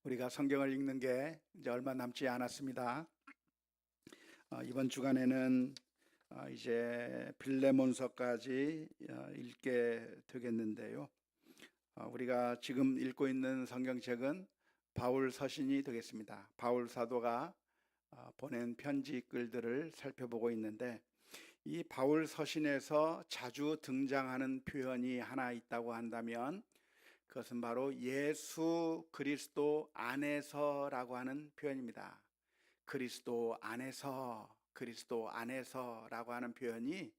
우리가 성경을 읽는 게 이제 얼마 남지 않았습니다. 이번 주간에는 이제 빌레몬서까지 읽게 되겠는데요. 우리가 지금 읽고 있는 성경책은 바울 서신이 되겠습니다. 바울 사도가 보낸 편지 글들을 살펴보고 있는데, 이 바울 서신에서 자주 등장하는 표현이 하나 있다고 한다면 그것은 바로 예수 그리스도 안에서라고 하는 표현입니다. 그리스도 안에서라고 하는 표현이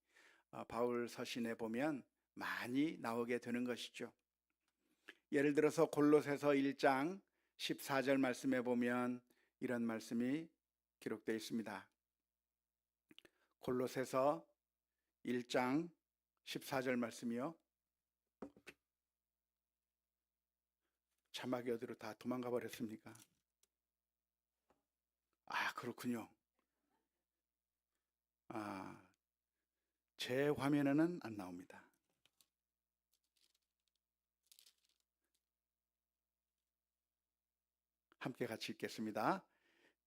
바울 서신에 보면 많이 나오게 되는 것이죠. 예를 들어서 골로새서 1장 14절 말씀에 보면 이런 말씀이 기록되어 있습니다. 골로새서 1장 14절 말씀이요. 자막이 어디로 다 도망가 버렸습니까? 그렇군요. 제 화면에는 안 나옵니다. 함께 같이 읽겠습니다.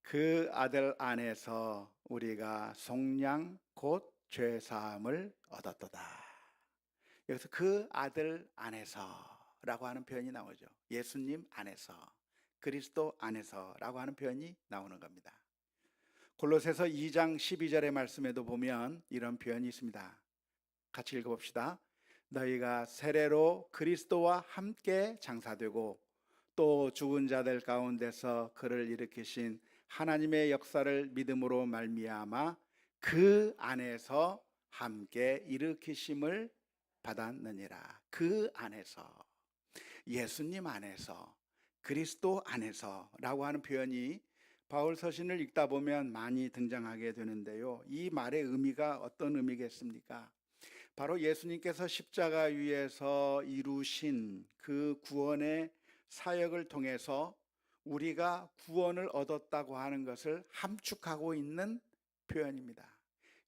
그 아들 안에서 우리가 속량 곧 죄사함을 얻었도다. 여기서 그 아들 안에서라고 하는 표현이 나오죠. 예수님 안에서, 그리스도 안에서라고 하는 표현이 나오는 겁니다. 골로새서 2장 12절의 말씀에도 보면 이런 표현이 있습니다. 같이 읽어봅시다. 너희가 세례로 그리스도와 함께 장사되고 또 죽은 자들 가운데서 그를 일으키신 하나님의 역사를 믿음으로 말미암아 그 안에서 함께 일으키심을 받았느니라. 그 안에서, 예수님 안에서, 그리스도 안에서라고 하는 표현이 바울 서신을 읽다 보면 많이 등장하게 되는데요. 이 말의 의미가 어떤 의미겠습니까? 바로 예수님께서 십자가 위에서 이루신 그 구원의 사역을 통해서 우리가 구원을 얻었다고 하는 것을 함축하고 있는 표현입니다.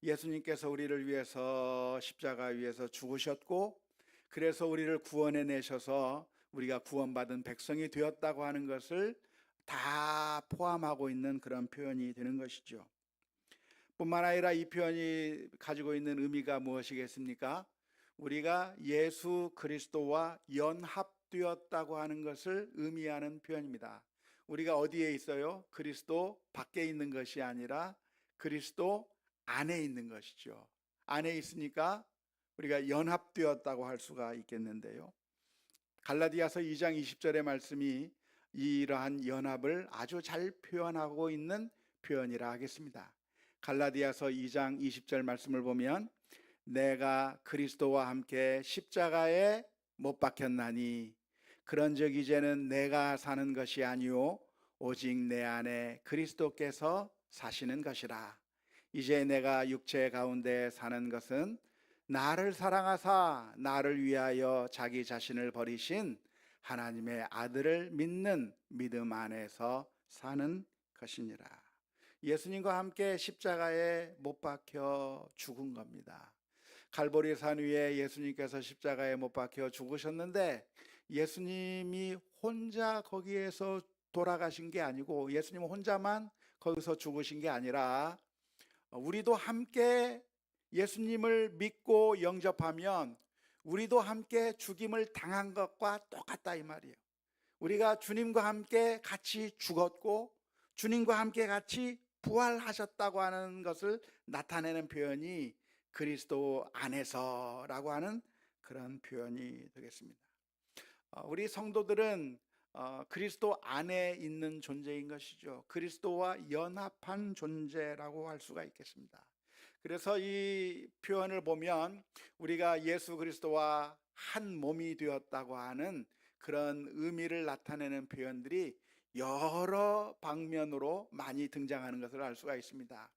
예수님께서 우리를 위해서 십자가 위에서 죽으셨고, 그래서 우리를 구원해 내셔서 우리가 구원받은 백성이 되었다고 하는 것을 다 포함하고 있는 그런 표현이 되는 것이죠. 뿐만 아니라 이 표현이 가지고 있는 의미가 무엇이겠습니까? 우리가 예수 그리스도와 연합되었다고 하는 것을 의미하는 표현입니다. 우리가 어디에 있어요? 그리스도 밖에 있는 것이 아니라 그리스도 안에 있는 것이죠. 안에 있으니까 우리가 연합되었다고 할 수가 있겠는데요. 갈라디아서 2장 20절의 말씀이 이러한 연합을 아주 잘 표현하고 있는 표현이라 하겠습니다. 갈라디아서 2장 20절 말씀을 보면 내가 그리스도와 함께 십자가에 못 박혔나니 그런즉 이제는 내가 사는 것이 아니요 오직 내 안에 그리스도께서 사시는 것이라. 이제 내가 육체 가운데 사는 것은 나를 사랑하사 나를 위하여 자기 자신을 버리신 하나님의 아들을 믿는 믿음 안에서 사는 것이니라. 예수님과 함께 십자가에 못 박혀 죽은 겁니다. 갈보리 산 위에 예수님께서 십자가에 못 박혀 죽으셨는데 예수님이 혼자 거기에서 돌아가신 게 아니고, 예수님 혼자만 거기서 죽으신 게 아니라 우리도 함께 예수님을 믿고 영접하면 우리도 함께 죽임을 당한 것과 똑같다 이 말이에요. 우리가 주님과 함께 같이 죽었고 주님과 함께 같이 부활하셨다고 하는 것을 나타내는 표현이 그리스도 안에서라고 하는 그런 표현이 되겠습니다. 우리 성도들은 그리스도 안에 있는 존재인 것이죠. 그리스도와 연합한 존재라고 할 수가 있겠습니다. 그래서 이 표현을 보면 우리가 예수 그리스도와 한 몸이 되었다고 하는 그런 의미를 나타내는 표현들이 여러 방면으로 많이 등장하는 것을 알 수가 있습니다.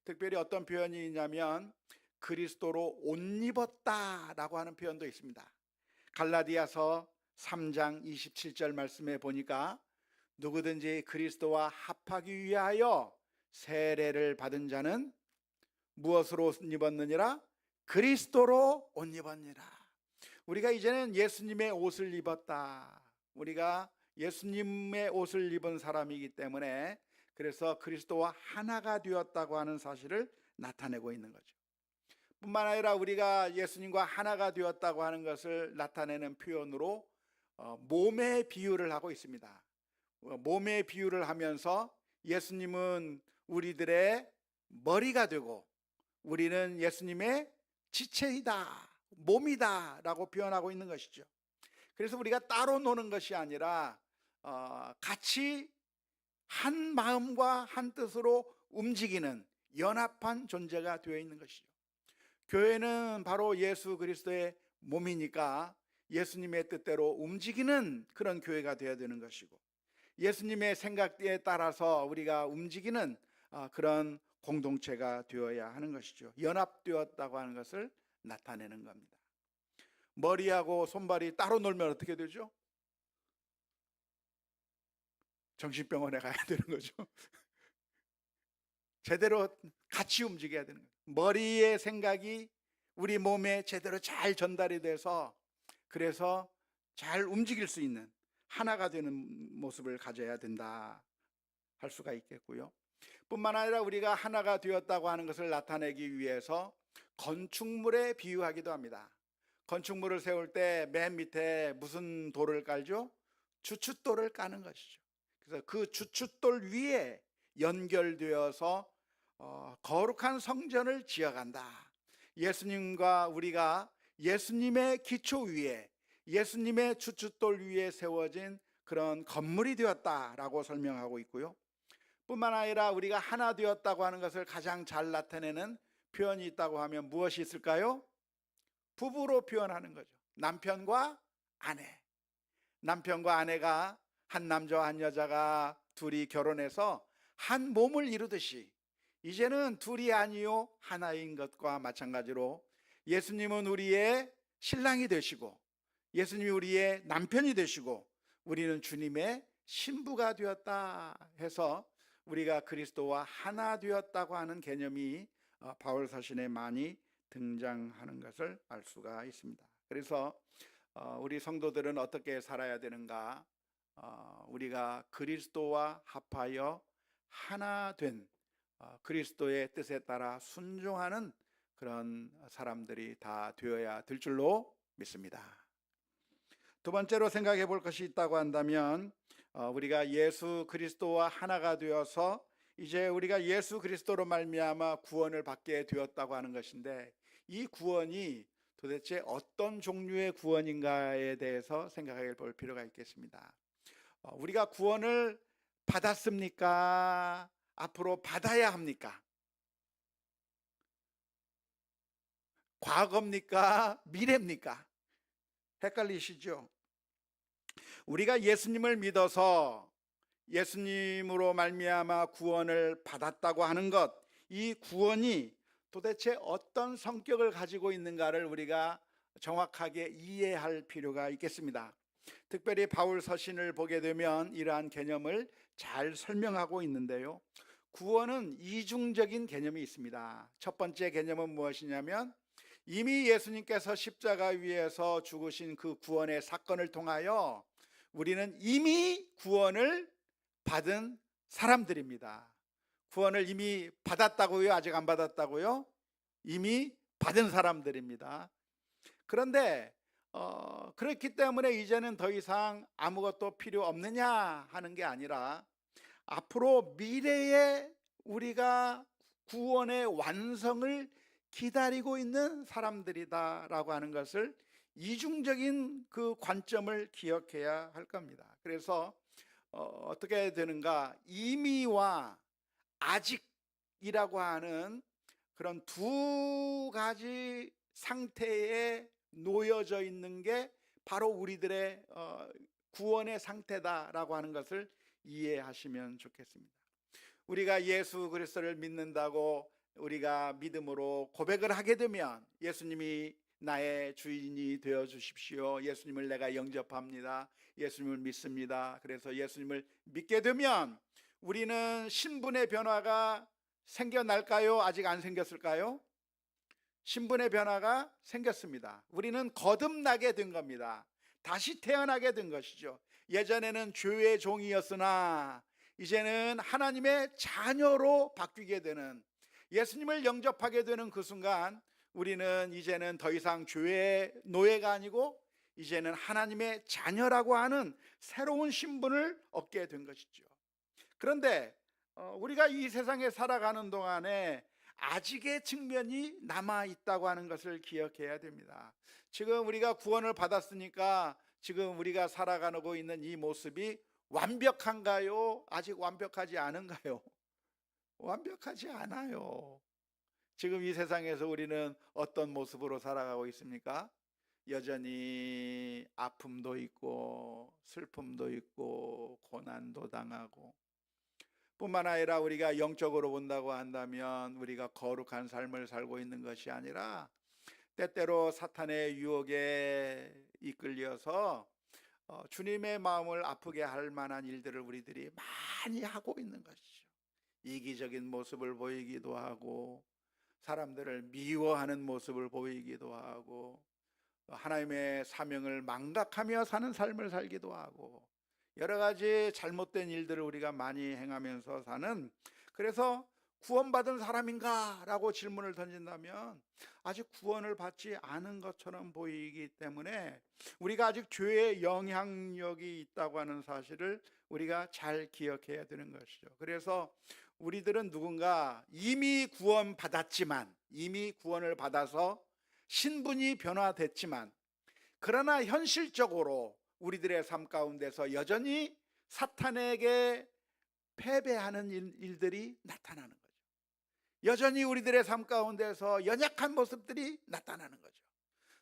특별히 어떤 표현이 있냐면 그리스도로 옷 입었다라고 하는 표현도 있습니다. 갈라디아서 3장 27절 말씀에 보니까 누구든지 그리스도와 합하기 위하여 세례를 받은 자는 무엇으로 옷 입었느니라? 그리스도로 옷 입었느니라. 우리가 이제는 예수님의 옷을 입었다. 우리가 예수님의 옷을 입은 사람이기 때문에 그래서 그리스도와 하나가 되었다고 하는 사실을 나타내고 있는 거죠. 뿐만 아니라 우리가 예수님과 하나가 되었다고 하는 것을 나타내는 표현으로 몸의 비유를 하고 있습니다. 몸의 비유를 하면서 예수님은 우리들의 머리가 되고 우리는 예수님의 지체이다, 몸이다 라고 표현하고 있는 것이죠. 그래서 우리가 따로 노는 것이 아니라 같이 한 마음과 한 뜻으로 움직이는 연합한 존재가 되어 있는 것이죠. 교회는 바로 예수 그리스도의 몸이니까 예수님의 뜻대로 움직이는 그런 교회가 되어야 되는 것이고, 예수님의 생각에 따라서 우리가 움직이는 그런 공동체가 되어야 하는 것이죠. 연합되었다고 하는 것을 나타내는 겁니다. 머리하고 손발이 따로 놀면 어떻게 되죠? 정신병원에 가야 되는 거죠. 제대로 같이 움직여야 되는 거예요. 머리의 생각이 우리 몸에 제대로 잘 전달이 돼서 그래서 잘 움직일 수 있는 하나가 되는 모습을 가져야 된다 할 수가 있겠고요. 뿐만 아니라 우리가 하나가 되었다고 하는 것을 나타내기 위해서 건축물에 비유하기도 합니다. 건축물을 세울 때 맨 밑에 무슨 돌을 깔죠? 주춧돌을 까는 것이죠. 그래서 그 주춧돌 위에 연결되어서 거룩한 성전을 지어간다. 예수님과 우리가 예수님의 기초 위에, 예수님의 주춧돌 위에 세워진 그런 건물이 되었다라고 설명하고 있고요. 뿐만 아니라 우리가 하나 되었다고 하는 것을 가장 잘 나타내는 표현이 있다고 하면 무엇이 있을까요? 부부로 표현하는 거죠. 남편과 아내. 남편과 아내가 한 남자와 한 여자가 둘이 결혼해서 한 몸을 이루듯이 이제는 둘이 아니요 하나인 것과 마찬가지로 예수님은 우리의 신랑이 되시고 예수님이 우리의 남편이 되시고 우리는 주님의 신부가 되었다 해서 우리가 그리스도와 하나 되었다고 하는 개념이 바울 서신에 많이 등장하는 것을 알 수가 있습니다. 그래서 우리 성도들은 어떻게 살아야 되는가? 우리가 그리스도와 합하여 하나 된 그리스도의 뜻에 따라 순종하는 그런 사람들이 다 되어야 될 줄로 믿습니다. 두 번째로 생각해 볼 것이 있다고 한다면 우리가 예수 그리스도와 하나가 되어서 이제 우리가 예수 그리스도로 말미암아 구원을 받게 되었다고 하는 것인데, 이 구원이 도대체 어떤 종류의 구원인가에 대해서 생각해 볼 필요가 있겠습니다. 우리가 구원을 받았습니까? 앞으로 받아야 합니까? 과거입니까? 미래입니까? 헷갈리시죠? 우리가 예수님을 믿어서 예수님으로 말미암아 구원을 받았다고 하는 것, 이 구원이 도대체 어떤 성격을 가지고 있는가를 우리가 정확하게 이해할 필요가 있겠습니다. 특별히 바울 서신을 보게 되면 이러한 개념을 잘 설명하고 있는데요. 구원은 이중적인 개념이 있습니다. 첫 번째 개념은 무엇이냐면 이미 예수님께서 십자가 위에서 죽으신 그 구원의 사건을 통하여 우리는 이미 구원을 받은 사람들입니다. 구원을 이미 받았다고요? 아직 안 받았다고요? 이미 받은 사람들입니다. 그런데 그렇기 때문에 이제는 더 이상 아무것도 필요 없느냐 하는 게 아니라 앞으로 미래에 우리가 구원의 완성을 기다리고 있는 사람들이다라고 하는 것을 이중적인 그 관점을 기억해야 할 겁니다. 그래서 어떻게 되는가? 이미와 아직이라고 하는 그런 두 가지 상태에 놓여져 있는 게 바로 우리들의 구원의 상태다라고 하는 것을 이해하시면 좋겠습니다. 우리가 예수 그리스도를 믿는다고 우리가 믿음으로 고백을 하게 되면 예수님이 나의 주인이 되어 주십시오. 예수님을 내가 영접합니다. 예수님을 믿습니다. 그래서 예수님을 믿게 되면 우리는 신분의 변화가 생겨날까요? 아직 안 생겼을까요? 신분의 변화가 생겼습니다. 우리는 거듭나게 된 겁니다. 다시 태어나게 된 것이죠. 예전에는 죄의 종이었으나 이제는 하나님의 자녀로 바뀌게 되는, 예수님을 영접하게 되는 그 순간 우리는 이제는 더 이상 죄의 노예가 아니고 이제는 하나님의 자녀라고 하는 새로운 신분을 얻게 된 것이죠. 그런데 우리가 이 세상에 살아가는 동안에 아직의 측면이 남아 있다고 하는 것을 기억해야 됩니다. 지금 우리가 구원을 받았으니까 지금 우리가 살아가고 있는 이 모습이 완벽한가요? 아직 완벽하지 않은가요? 완벽하지 않아요. 지금 이 세상에서 우리는 어떤 모습으로 살아가고 있습니까? 여전히 아픔도 있고 슬픔도 있고 고난도 당하고, 뿐만 아니라 우리가 영적으로 본다고 한다면 우리가 거룩한 삶을 살고 있는 것이 아니라 때때로 사탄의 유혹에 이끌려서 주님의 마음을 아프게 할 만한 일들을 우리들이 많이 하고 있는 것이죠. 이기적인 모습을 보이기도 하고 사람들을 미워하는 모습을 보이기도 하고 하나님의 사명을 망각하며 사는 삶을 살기도 하고 여러 가지 잘못된 일들을 우리가 많이 행하면서 사는, 그래서 구원받은 사람인가? 라고 질문을 던진다면 아직 구원을 받지 않은 것처럼 보이기 때문에 우리가 아직 죄의 영향력이 있다고 하는 사실을 우리가 잘 기억해야 되는 것이죠. 그래서 우리들은 누군가 이미 구원받았지만, 이미 구원을 받아서 신분이 변화됐지만, 그러나 현실적으로 우리들의 삶 가운데서 여전히 사탄에게 패배하는 일들이 나타나는 거죠. 여전히 우리들의 삶 가운데서 연약한 모습들이 나타나는 거죠.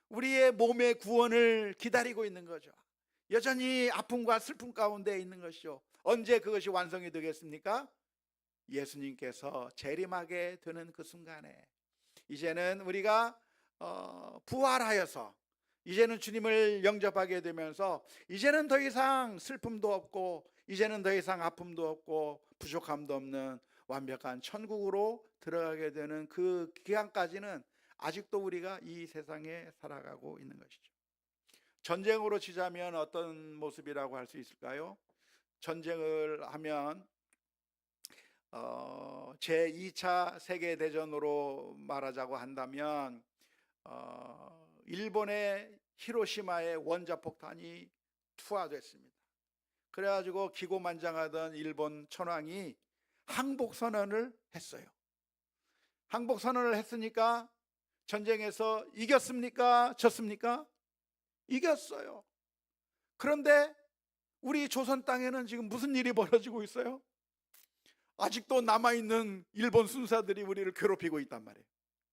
우리의 몸의 구원을 기다리고 있는 거죠. 여전히 아픔과 슬픔 가운데 있는 것이죠. 언제 그것이 완성이 되겠습니까? 예수님께서 재림하게 되는 그 순간에 이제는 우리가 부활하여서 이제는 주님을 영접하게 되면서 이제는 더 이상 슬픔도 없고 이제는 더 이상 아픔도 없고 부족함도 없는 완벽한 천국으로 들어가게 되는 그 기간까지는 아직도 우리가 이 세상에 살아가고 있는 것이죠. 전쟁으로 치자면 어떤 모습이라고 할 수 있을까요? 전쟁을 하면 제2차 세계대전으로 말하자고 한다면 일본의 히로시마의 원자폭탄이 투하됐습니다. 그래가지고 기고만장하던 일본 천황이 항복선언을 했어요. 항복선언을 했으니까 전쟁에서 이겼습니까? 졌습니까? 이겼어요. 그런데 우리 조선 땅에는 지금 무슨 일이 벌어지고 있어요? 아직도 남아있는 일본 순사들이 우리를 괴롭히고 있단 말이에요.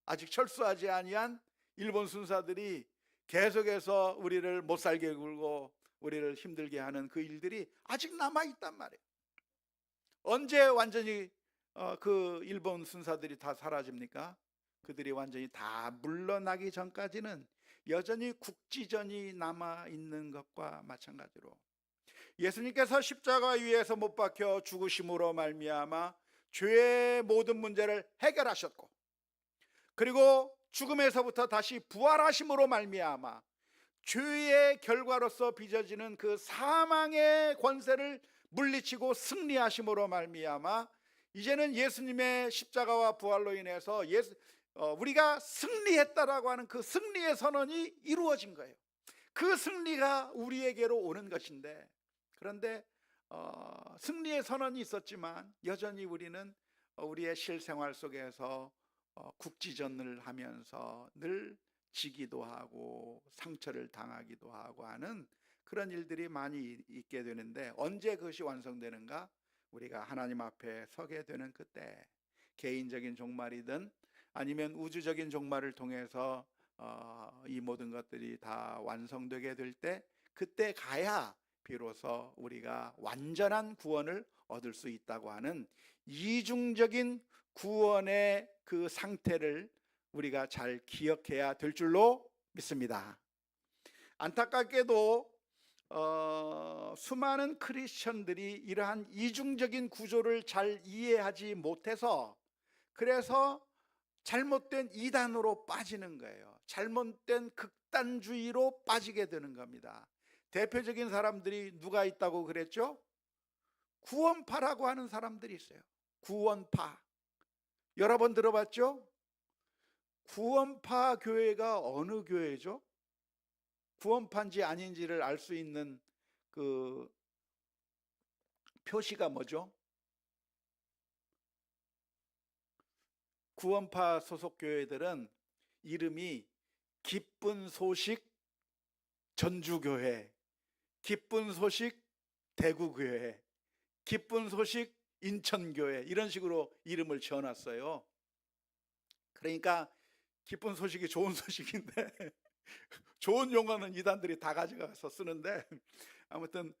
아직 철수하지 아니한 일본 순사들이 계속해서 우리를 못살게 굴고 우리를 힘들게 하는 그 일들이 아직 남아있단 말이에요. 언제 완전히 그 일본 순사들이 다 사라집니까? 그들이 완전히 다 물러나기 전까지는 여전히 국지전이 남아있는 것과 마찬가지로 예수님께서 십자가 위에서 못 박혀 죽으심으로 말미암아 죄의 모든 문제를 해결하셨고, 그리고 죽음에서부터 다시 부활하심으로 말미암아 죄의 결과로서 빚어지는 그 사망의 권세를 물리치고 승리하심으로 말미암아 이제는 예수님의 십자가와 부활로 인해서 우리가 승리했다라고 하는 그 승리의 선언이 이루어진 거예요. 그 승리가 우리에게로 오는 것인데, 그런데 승리의 선언이 있었지만 여전히 우리는 우리의 실생활 속에서 국지전을 하면서 늘 지기도 하고 상처를 당하기도 하고 하는 그런 일들이 많이 있게 되는데, 언제 그것이 완성되는가? 우리가 하나님 앞에 서게 되는 그때, 개인적인 종말이든 아니면 우주적인 종말을 통해서 이 모든 것들이 다 완성되게 될 때, 그때 가야 비로소 우리가 완전한 구원을 얻을 수 있다고 하는 이중적인 구원의 그 상태를 우리가 잘 기억해야 될 줄로 믿습니다. 안타깝게도 수많은 크리스천들이 이러한 이중적인 구조를 잘 이해하지 못해서, 그래서 잘못된 이단으로 빠지는 거예요. 잘못된 극단주의로 빠지게 되는 겁니다. 대표적인 사람들이 누가 있다고 그랬죠? 구원파라고 하는 사람들이 있어요. 구원파. 여러 번 들어봤죠? 구원파 교회가 어느 교회죠? 구원파인지 아닌지를 알 수 있는 그 표시가 뭐죠? 구원파 소속 교회들은 이름이 기쁜 소식 전주교회, 기쁜 소식 대구교회, 기쁜 소식 인천교회, 이런 식으로 이름을 지어놨어요. 그러니까 기쁜 소식이 좋은 소식인데 좋은 용어는 이단들이 다 가져가서 쓰는데, 아무튼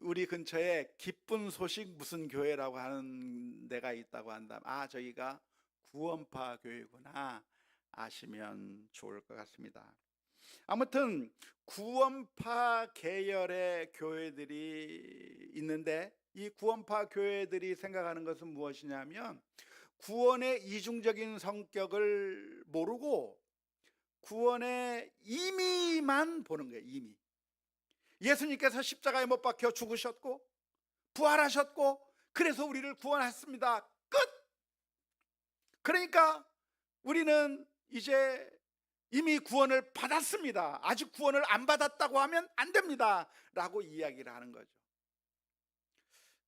우리 근처에 기쁜 소식 무슨 교회라고 하는 데가 있다고 한다면, 저희가 구원파 교회구나 아시면 좋을 것 같습니다. 아무튼 구원파 계열의 교회들이 있는데, 이 구원파 교회들이 생각하는 것은 무엇이냐면, 구원의 이중적인 성격을 모르고 구원의 임의만 보는 거예요. 임의. 예수님께서 십자가에 못 박혀 죽으셨고 부활하셨고 그래서 우리를 구원했습니다. 끝. 그러니까 우리는 이제 이미 구원을 받았습니다. 아직 구원을 안 받았다고 하면 안 됩니다 라고 이야기를 하는 거죠.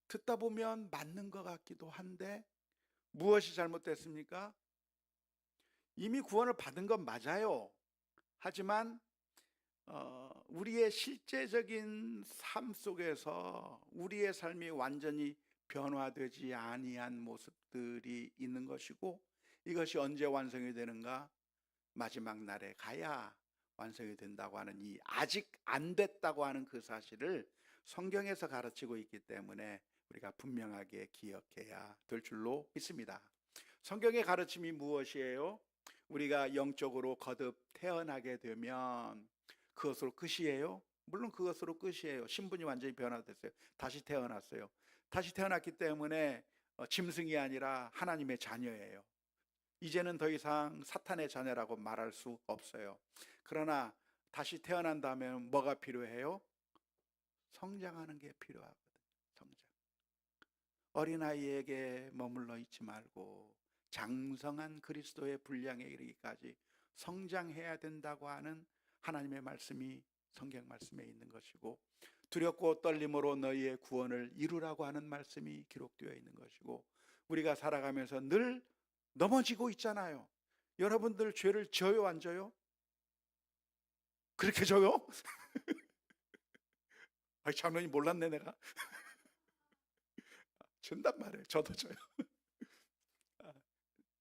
듣다 보면 맞는 것 같기도 한데, 무엇이 잘못됐습니까? 이미 구원을 받은 건 맞아요. 하지만 우리의 실제적인 삶 속에서 우리의 삶이 완전히 변화되지 아니한 모습들이 있는 것이고, 이것이 언제 완성이 되는가? 마지막 날에 가야 완성이 된다고 하는, 이 아직 안 됐다고 하는 그 사실을 성경에서 가르치고 있기 때문에 우리가 분명하게 기억해야 될 줄로 믿습니다. 성경의 가르침이 무엇이에요? 우리가 영적으로 거듭 태어나게 되면 그것으로 끝이에요? 물론 그것으로 끝이에요. 신분이 완전히 변화됐어요. 다시 태어났어요. 다시 태어났기 때문에 짐승이 아니라 하나님의 자녀예요. 이제는 더 이상 사탄의 자녀라고 말할 수 없어요. 그러나 다시 태어난다면 뭐가 필요해요? 성장하는 게 필요하거든요. 성장. 어린아이에게 머물러 있지 말고 장성한 그리스도의 분량에 이르기까지 성장해야 된다고 하는 하나님의 말씀이 성경 말씀에 있는 것이고, 두렵고 떨림으로 너희의 구원을 이루라고 하는 말씀이 기록되어 있는 것이고, 우리가 살아가면서 늘 넘어지고 있잖아요. 여러분들 죄를 져요, 안 져요? 그렇게 져요? 장로님 몰랐네 내가. 전단 말이에요. 저도 져요.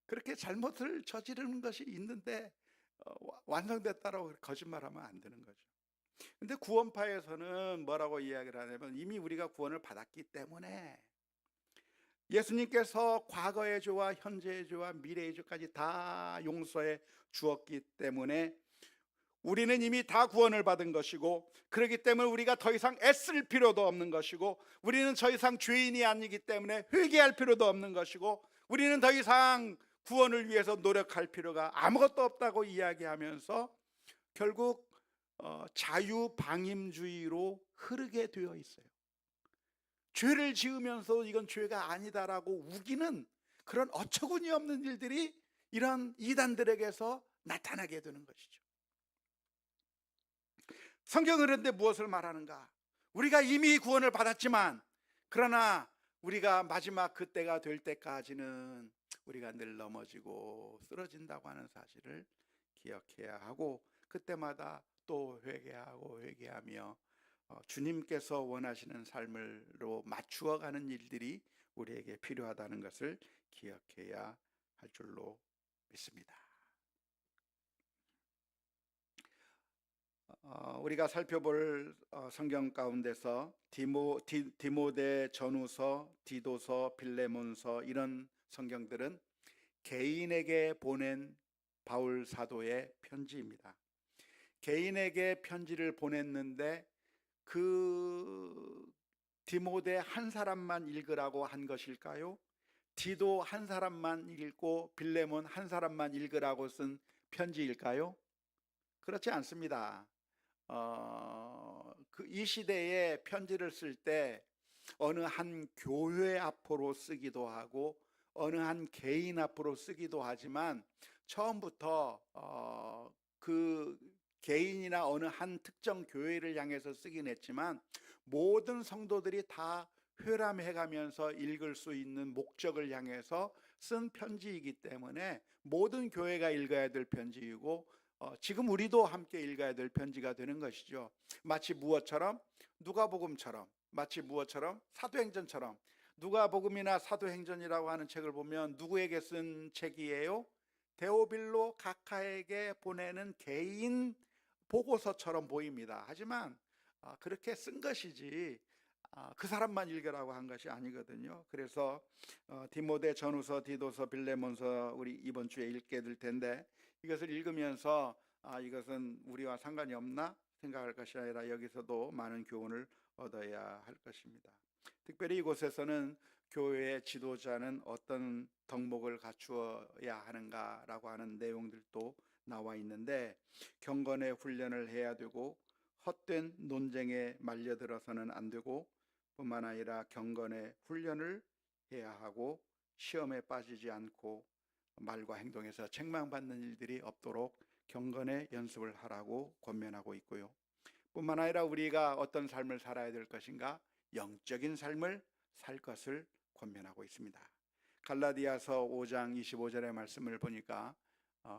그렇게 잘못을 저지르는 것이 있는데 완성됐다라고 거짓말하면 안 되는 거죠. 근데 구원파에서는 뭐라고 이야기를 하냐면, 이미 우리가 구원을 받았기 때문에 예수님께서 과거의 죄와 현재의 죄와 미래의 죄까지 다 용서해 주었기 때문에 우리는 이미 다 구원을 받은 것이고, 그렇기 때문에 우리가 더 이상 애쓸 필요도 없는 것이고, 우리는 더 이상 죄인이 아니기 때문에 회개할 필요도 없는 것이고, 우리는 더 이상 구원을 위해서 노력할 필요가 아무것도 없다고 이야기하면서 결국 자유방임주의로 흐르게 되어 있어요. 죄를 지으면서 이건 죄가 아니다라고 우기는 그런 어처구니 없는 일들이 이런 이단들에게서 나타나게 되는 것이죠. 성경은 그런데 무엇을 말하는가? 우리가 이미 구원을 받았지만, 그러나 우리가 마지막 그때가 될 때까지는 우리가 늘 넘어지고 쓰러진다고 하는 사실을 기억해야 하고, 그때마다 또 회개하고 회개하며 주님께서 원하시는 삶으로 맞추어가는 일들이 우리에게 필요하다는 것을 기억해야 할 줄로 믿습니다. 우리가 살펴볼 성경 가운데서 디모데 전후서, 디도서, 빌레몬서, 이런 성경들은 개인에게 보낸 바울 사도의 편지입니다. 개인에게 편지를 보냈는데 그 디모데 한 사람만 읽으라고 한 것일까요? 디도 한 사람만 읽고 빌레몬 한 사람만 읽으라고 쓴 편지일까요? 그렇지 않습니다. 이 시대에 편지를 쓸 때 어느 한 교회 앞으로 쓰기도 하고 어느 한 개인 앞으로 쓰기도 하지만 처음부터 그 개인이나 어느 한 특정 교회를 향해서 쓰긴 했지만 모든 성도들이 다 회람해 가면서 읽을 수 있는 목적을 향해서 쓴 편지이기 때문에 모든 교회가 읽어야 될 편지이고 지금 우리도 함께 읽어야 될 편지가 되는 것이죠. 마치 무엇처럼? 누가복음처럼, 마치 무엇처럼? 사도행전처럼. 누가복음이나 사도행전이라고 하는 책을 보면 누구에게 쓴 책이에요? 데오빌로 각하에게 보내는 개인 보고서처럼 보입니다. 하지만 그렇게 쓴 것이지 그 사람만 읽으라고 한 것이 아니거든요. 그래서 디모데 전후서, 디도서, 빌레몬서 우리 이번 주에 읽게 될 텐데 이것을 읽으면서 이것은 우리와 상관이 없나 생각할 것이 아니라 여기서도 많은 교훈을 얻어야 할 것입니다. 특별히 이곳에서는 교회의 지도자는 어떤 덕목을 갖추어야 하는가라고 하는 내용들도 나와 있는데 경건의 훈련을 해야 되고 헛된 논쟁에 말려들어서는 안 되고 뿐만 아니라 경건의 훈련을 해야 하고 시험에 빠지지 않고 말과 행동에서 책망받는 일들이 없도록 경건의 연습을 하라고 권면하고 있고요. 뿐만 아니라 우리가 어떤 삶을 살아야 될 것인가? 영적인 삶을 살 것을 권면하고 있습니다. 갈라디아서 5장 25절의 말씀을 보니까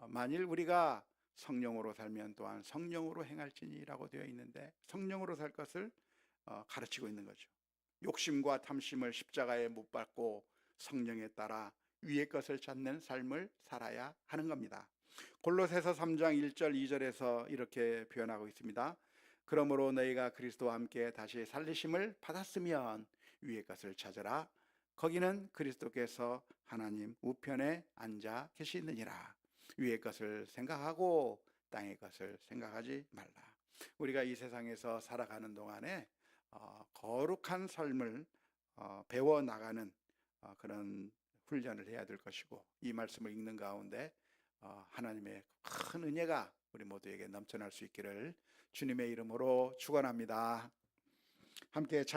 만일 우리가 성령으로 살면 또한 성령으로 행할지니라고 되어 있는데 성령으로 살 것을 가르치고 있는 거죠. 욕심과 탐심을 십자가에 못 박고 성령에 따라 위의 것을 찾는 삶을 살아야 하는 겁니다. 골로새서 3장 1절 2절에서 이렇게 표현하고 있습니다. 그러므로 너희가 그리스도와 함께 다시 살리심을 받았으면 위의 것을 찾으라. 거기는 그리스도께서 하나님 우편에 앉아 계시느니라. 위의 것을 생각하고 땅의 것을 생각하지 말라. 우리가 이 세상에서 살아가는 동안에 거룩한 삶을 배워나가는 그런 훈련을 해야 될 것이고 이 말씀을 읽는 가운데 하나님의 큰 은혜가 우리 모두에게 넘쳐날 수 있기를 주님의 이름으로 축원합니다. 함께 찬